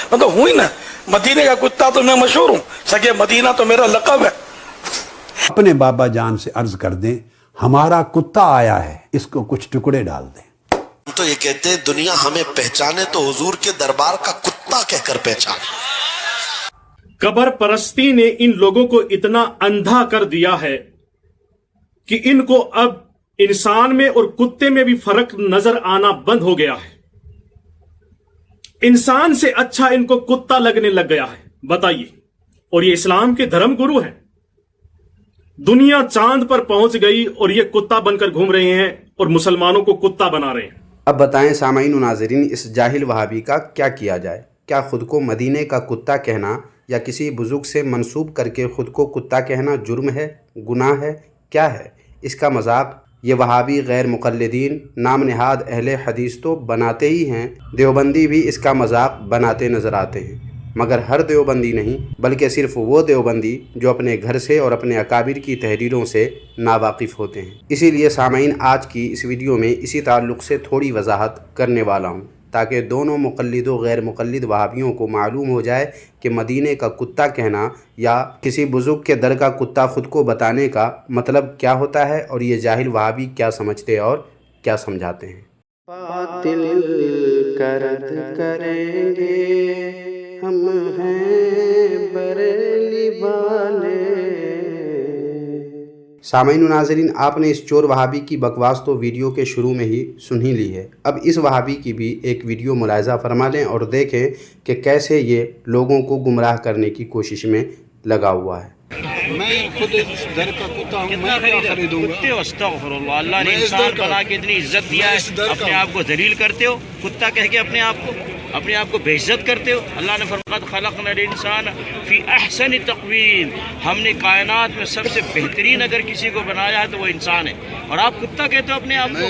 मैं तो हूँ ही ना, मदीने का कुत्ता तो मैं मशहूर हूँ, सगे मदीना तो मेरा लक़ब है। अपने बाबा जान से अर्ज कर दें, हमारा कुत्ता आया है, इसको कुछ टुकड़े डाल दें। हम तो ये कहते हैं दुनिया हमें पहचाने तो हुजूर के दरबार का कुत्ता कहकर पहचाने। कब्र परस्ती ने इन लोगों को इतना अंधा कर दिया है कि इनको अब इंसान में और कुत्ते में भी फर्क नजर आना बंद हो गया है। इंसान से अच्छा इनको कुत्ता लगने लग गया है, बताइए। और ये इस्लाम के धर्म गुरु हैं। दुनिया चांद पर पहुंच गई और ये कुत्ता बनकर घूम रहे हैं और मुसलमानों को कुत्ता बना रहे हैं। अब बताएं सामाईन व नाज़रीन, इस जाहिल वहाबी का क्या किया जाए? क्या खुद को मदीने का कुत्ता कहना या किसी बुजुर्ग से मंसूब करके खुद को कुत्ता कहना जुर्म है, गुनाह है, क्या है? इसका मजाक ये वहाबी गैर मुक़ल्लिदीन नाम नहाद अहले हदीस तो बनाते ही हैं, देवबंदी भी इसका मजाक बनाते नज़र आते हैं। मगर हर देवबंदी नहीं, बल्कि सिर्फ वो देवबंदी जो अपने घर से और अपने अकाबिर की तहरीरों से नावाकिफ़ होते हैं। इसीलिए सामाईन, आज की इस वीडियो में इसी ताल्लुक़ से थोड़ी वजाहत करने वाला हूँ, ताकि दोनों मुक़ल्लिद व गैर मुक़ल्लिद वहाबियों को मालूम हो जाए कि मदीने का कुत्ता कहना या किसी बुजुर्ग के दर का कुत्ता खुद को बताने का मतलब क्या होता है और ये जाहिल वहाबी क्या समझते और क्या समझाते हैं। बातिल करद करेंगे हम हैं बरेली वाले। सामाईन व नाज़रीन, आपने इस चोर वहाबी की बकवास तो वीडियो के शुरू में ही सुन ही ली है। अब इस वहाबी की भी एक वीडियो मुलाहिज़ा फरमा लें और देखें कि कैसे ये लोगों को गुमराह करने की कोशिश में लगा हुआ है। मैं खुद इस दर का कुत्ता हूँ, मैं क्या खरीदूंगा? अस्तगफिरुल्लाह, अल्लाह ने इंसान बना के इतनी इज्जत दिया है, अपने आप को जलील करते हो, कुत्ता कह के अपने आप को बेइज्जत करते हो। अल्लाह ने फरमाया खलक़नल इंसान फी अहसनि तक़वीम, हमने कायनात में सबसे बेहतरीन अगर किसी को बनाया है तो वो इंसान है, और आप कुत्ता कहते हो अपने आप को।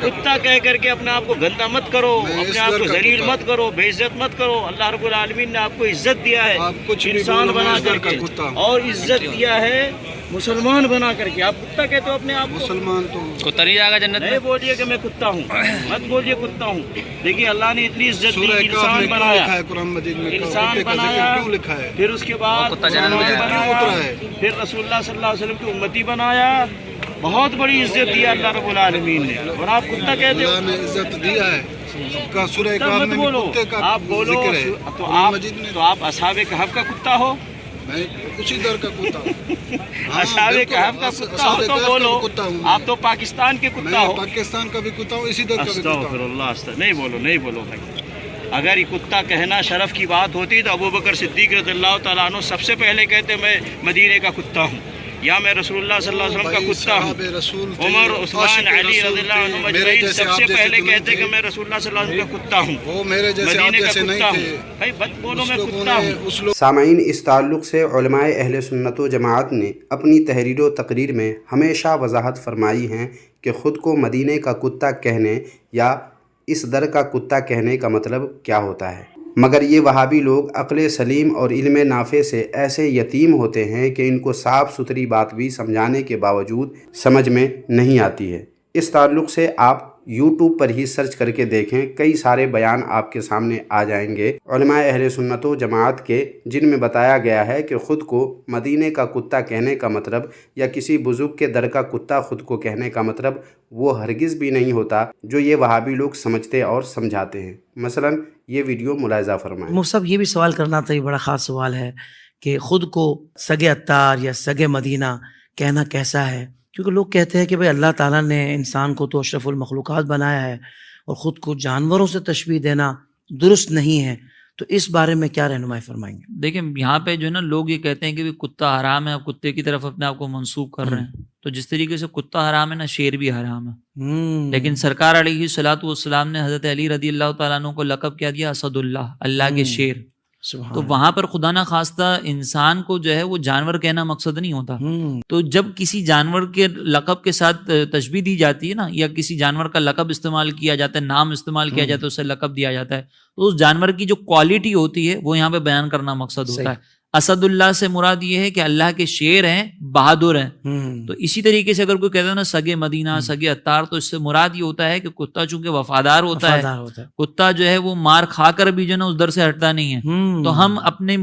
कुत्ता कह करके अपने आप को गंदा मत करो, अपने आप को जलील मत करो, बेइज्जत मत करो। अल्लाह रब्बुल आलमीन ने आपको इज्जत दिया है इंसान बना करके, और इज्जत दिया है मुसलमान बना करके। आप कुत्ता कहते हो अपने आप को। मुसलमान तो कुत्ता नहीं जाएगा जन्नत में। नहीं बोलिए कि मैं कुत्ता हूँ, मत बोलिए कुत्ता हूँ। देखिए अल्लाह ने इतनी इज्जत दी, इंसान बनाया, इंसान बनाया, फिर उसके बाद फिर रसूलुल्लाह सल्लल्लाहु अलैहि वसल्लम की उम्मती बनाया, बहुत बड़ी इज्जत दी अल्लाह रब्बुल आलमीन ने, और आप कुत्ता कहते हो। इज्जत दिया है मत बोलो, आप बोलो तो आप असहाबे कहफ का कुत्ता हो। मैं उसी दर का कुत्ता हूँ। असहाबे कहफ का कुत्ता हो तो बोलो, आप तो पाकिस्तान के कुत्ता हो। पाकिस्तान का भी कुत्ता हूँ, इसी दर का भी कुत्ता हूँ। नहीं बोलो भाई। अगर ये कुत्ता कहना शरफ की बात होती तो अबू बकर सिद्दीक रज़ियल्लाहु तआला अन्हु सबसे पहले कहते मैं मदीने का कुत्ता हूँ, या मैं रसूलुल्लाह सल्लल्लाहु अलैहि वसल्लम का कुत्ता हूँ। उमर, उस्मान, अली रज़ियल्लाहु अन्हुम अजमईन सबसे पहले कहते कि मैं रसूलुल्लाह सल्लल्लाहु अलैहि वसल्लम का कुत्ता हूँ, वो मेरे जैसे मदीने का जैसे कुत्ता नहीं हूँ। भाई मत बोलो मैं कुत्ता हूँ। सामाईन, इस ताल्लुक़ से उलमाए अहले सुन्नत व जमाअत ने अपनी तहरीर व तकरीर में हमेशा वजाहत फरमाई हैं कि ख़ुद को मदीने का कुत्ता कहने या इस दर का कुत्ता कहने का मतलब क्या होता है। मगर ये वहाबी लोग अक्ल सलीम और इल्म नाफ़े से ऐसे यतीम होते हैं कि इनको साफ़ सुथरी बात भी समझाने के बावजूद समझ में नहीं आती है। इस ताल्लुक़ से आप YouTube पर ही सर्च करके देखें, कई सारे बयान आपके सामने आ जाएंगे उलमाए अहले सुन्नत व जमाअत के, जिनमें बताया गया है कि ख़ुद को मदीने का कुत्ता कहने का मतलब या किसी बुजुर्ग के दर का कुत्ता खुद को कहने का मतलब वो हरगिज़ भी नहीं होता जो ये वहाबी लोग समझते और समझाते हैं। मसलन ये वीडियो मुलाहिज़ा फरमाएं। मुफ्ती साहब, ये भी सवाल करना था, ये बड़ा ख़ास सवाल है कि ख़ुद को सगे अत्तार या सगे मदीना कहना कैसा है, क्योंकि लोग कहते हैं कि भाई अल्लाह ताला ने इंसान को तो अशरफुल मखलूक़ात बनाया है और ख़ुद को जानवरों से तशबीह देना दुरुस्त नहीं है, तो इस बारे में क्या रहनुमाई फरमाएंगे? देखिए यहाँ पे जो है ना, लोग ये कहते हैं कि कुत्ता हराम है, आप कुत्ते की तरफ अपने आप को मंसूब कर रहे हैं। तो जिस तरीके से कुत्ता हराम है ना, शेर भी हराम है। लेकिन सरकार अलैहिस्सलातु वस्सलाम ने हज़रत अली रज़ियल्लाहु तआला अन्हु को लक़ब क्या दिया? असदुल्लाह, अल्लाह के शेर। तो वहां पर खुदा ना खास्ता इंसान को जो है वो जानवर कहना मकसद नहीं होता। तो जब किसी जानवर के लक़ब के साथ तशबीह दी जाती है ना, या किसी जानवर का लक़ब इस्तेमाल किया जाता है, नाम इस्तेमाल किया जाता है, उससे लक़ब दिया जाता है, तो उस जानवर की जो क्वालिटी होती है वो यहाँ पे बयान करना मकसद होता है। اسد اللہ سے مراد یہ ہے کہ اللہ کے شیر ہیں، بہادر ہیں. تو اسی طریقے سے اگر کوئی کہتا ہے نا سگے مدینہ، سگے عطار، تو اس سے مراد یہ ہوتا ہے کہ کتا چونکہ وفادار ہوتا ہے، کتا جو ہے وہ مار کھا کر بھی جو ہے نا اس در سے ہٹتا نہیں ہے. تو ہم اپنے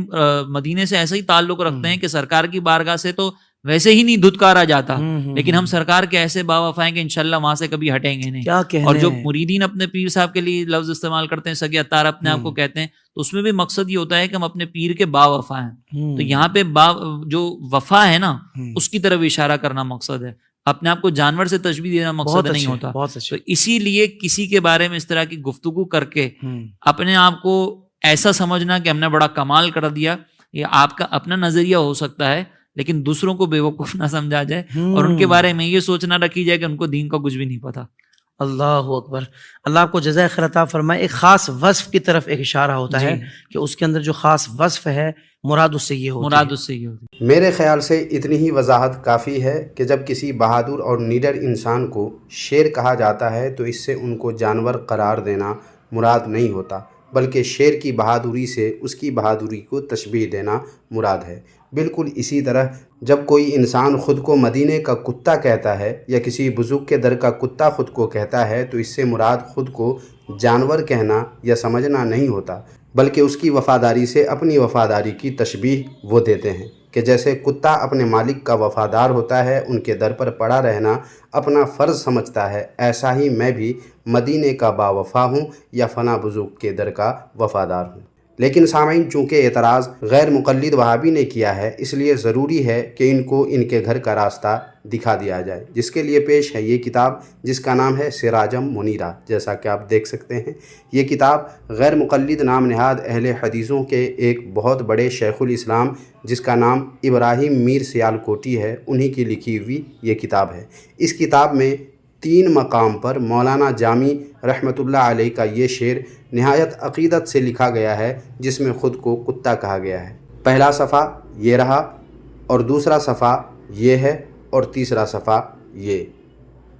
مدینے سے ایسا ہی تعلق رکھتے ہیں کہ سرکار کی بارگاہ سے تو ویسے ہی نہیں دھتکارا جاتا، لیکن ہم سرکار کے ایسے باوفا ہیں کہ انشاءاللہ وہاں سے کبھی ہٹیں گے نہیں. اور جو مریدین اپنے پیر صاحب کے لیے لفظ استعمال کرتے ہیں، سگے عطار اپنے آپ کو کہتے ہیں، تو اس میں بھی مقصد یہ ہوتا ہے کہ ہم اپنے پیر کے باوفا ہیں. تو یہاں پہ جو وفا ہے نا اس کی طرف اشارہ کرنا مقصد ہے، اپنے آپ کو جانور سے تشبیہ دینا مقصد نہیں ہوتا. تو اسی لیے کسی کے بارے میں اس طرح کی گفتگو کر کے اپنے آپ کو ایسا سمجھنا کہ ہم نے بڑا کمال کر دیا، یہ آپ کا اپنا نظریہ ہو سکتا ہے، لیکن دوسروں کو بے وقوف نہ سمجھا جائے اور ان کے بارے میں یہ سوچنا رکھی جائے کہ ان کو دین کا کچھ بھی نہیں پتا. اللہ اکبر. اللہ آپ کو جزائے خیر عطا فرمائے. ایک خاص وصف کی طرف ایک اشارہ ہوتا ہے کہ اس کے اندر جو خاص وصف ہے مراد اس سے یہ ہوتی ہے. میرے خیال سے اتنی ہی وضاحت کافی ہے کہ جب کسی بہادر اور نیڈر انسان کو شیر کہا جاتا ہے تو اس سے ان کو جانور قرار دینا مراد نہیں ہوتا، بلکہ شیر کی بہادری سے اس کی بہادری کو تشبیہ دینا مراد ہے. بالکل اسی طرح جب کوئی انسان خود کو مدینے کا کتا کہتا ہے یا کسی بزرگ کے در کا کتا خود کو کہتا ہے تو اس سے مراد خود کو جانور کہنا یا سمجھنا نہیں ہوتا، بلکہ اس کی وفاداری سے اپنی وفاداری کی تشبیہ وہ دیتے ہیں کہ جیسے کتا اپنے مالک کا وفادار ہوتا ہے، ان کے در پر پڑا رہنا اپنا فرض سمجھتا ہے، ایسا ہی میں بھی مدینے کا باوفا ہوں یا فنا بزرگ کے در کا وفادار ہوں. لیکن سامعین، چونکہ اعتراض غیر مقلد وہابی نے کیا ہے، اس لیے ضروری ہے کہ ان کو ان کے گھر کا راستہ دکھا دیا جائے، جس کے لیے پیش ہے یہ کتاب جس کا نام ہے سراجم منیرہ. جیسا کہ آپ دیکھ سکتے ہیں یہ کتاب غیر مقلد نام نہاد اہل حدیثوں کے ایک بہت بڑے شیخ الاسلام جس کا نام ابراہیم میر سیالکوٹی ہے، انہی کی لکھی ہوئی یہ کتاب ہے. اس کتاب میں 3 مقام پر مولانا جامی رحمۃ اللہ علیہ کا یہ شعر نہایت عقیدت سے لکھا گیا ہے، جس میں خود کو کتا کہا گیا ہے. پہلا صفحہ یہ رہا، اور دوسرا صفحہ یہ ہے، اور تیسرا صفحہ یہ.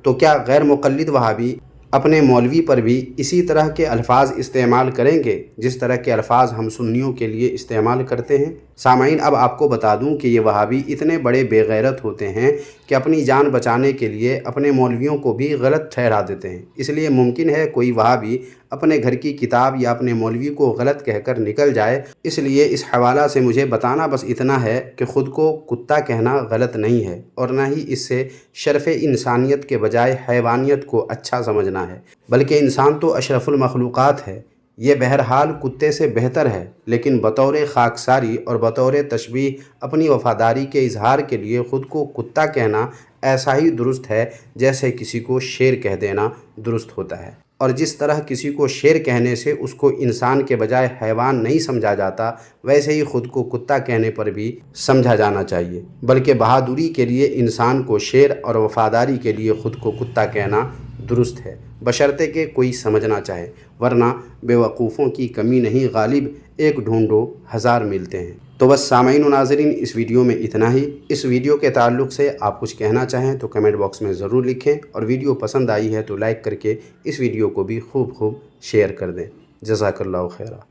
تو کیا غیر مقلد وہابی اپنے مولوی پر بھی اسی طرح کے الفاظ استعمال کریں گے جس طرح کے الفاظ ہم سنیوں کے لیے استعمال کرتے ہیں؟ سامعین، اب آپ کو بتا دوں کہ یہ وہابی اتنے بڑے بے غیرت ہوتے ہیں کہ اپنی جان بچانے کے لیے اپنے مولویوں کو بھی غلط ٹھہرا دیتے ہیں. اس لیے ممکن ہے کوئی وہابی اپنے گھر کی کتاب یا اپنے مولوی کو غلط کہہ کر نکل جائے. اس لیے اس حوالہ سے مجھے بتانا بس اتنا ہے کہ خود کو کتا کہنا غلط نہیں ہے، اور نہ ہی اس سے شرف انسانیت کے بجائے حیوانیت کو اچھا سمجھنا ہے، بلکہ انسان تو اشرف المخلوقات ہے. یہ بہرحال کتے سے بہتر ہے، لیکن بطور خاکساری اور بطور تشبیہ اپنی وفاداری کے اظہار کے لیے خود کو کتا کہنا ایسا ہی درست ہے جیسے کسی کو شیر کہہ دینا درست ہوتا ہے. اور جس طرح کسی کو شیر کہنے سے اس کو انسان کے بجائے حیوان نہیں سمجھا جاتا، ویسے ہی خود کو کتا کہنے پر بھی سمجھا جانا چاہیے، بلکہ بہادری کے لیے انسان کو شیر اور وفاداری کے لیے خود کو کتا کہنا درست ہے، بشرطے کہ کوئی سمجھنا چاہے، ورنہ بے وقوفوں کی کمی نہیں غالب، ایک ڈھونڈو ہزار ملتے ہیں. تو بس سامعین و ناظرین، اس ویڈیو میں اتنا ہی. اس ویڈیو کے تعلق سے آپ کچھ کہنا چاہیں تو کمنٹ باکس میں ضرور لکھیں، اور ویڈیو پسند آئی ہے تو لائک کر کے اس ویڈیو کو بھی خوب شیئر کر دیں. جزاک اللہ خیرہ.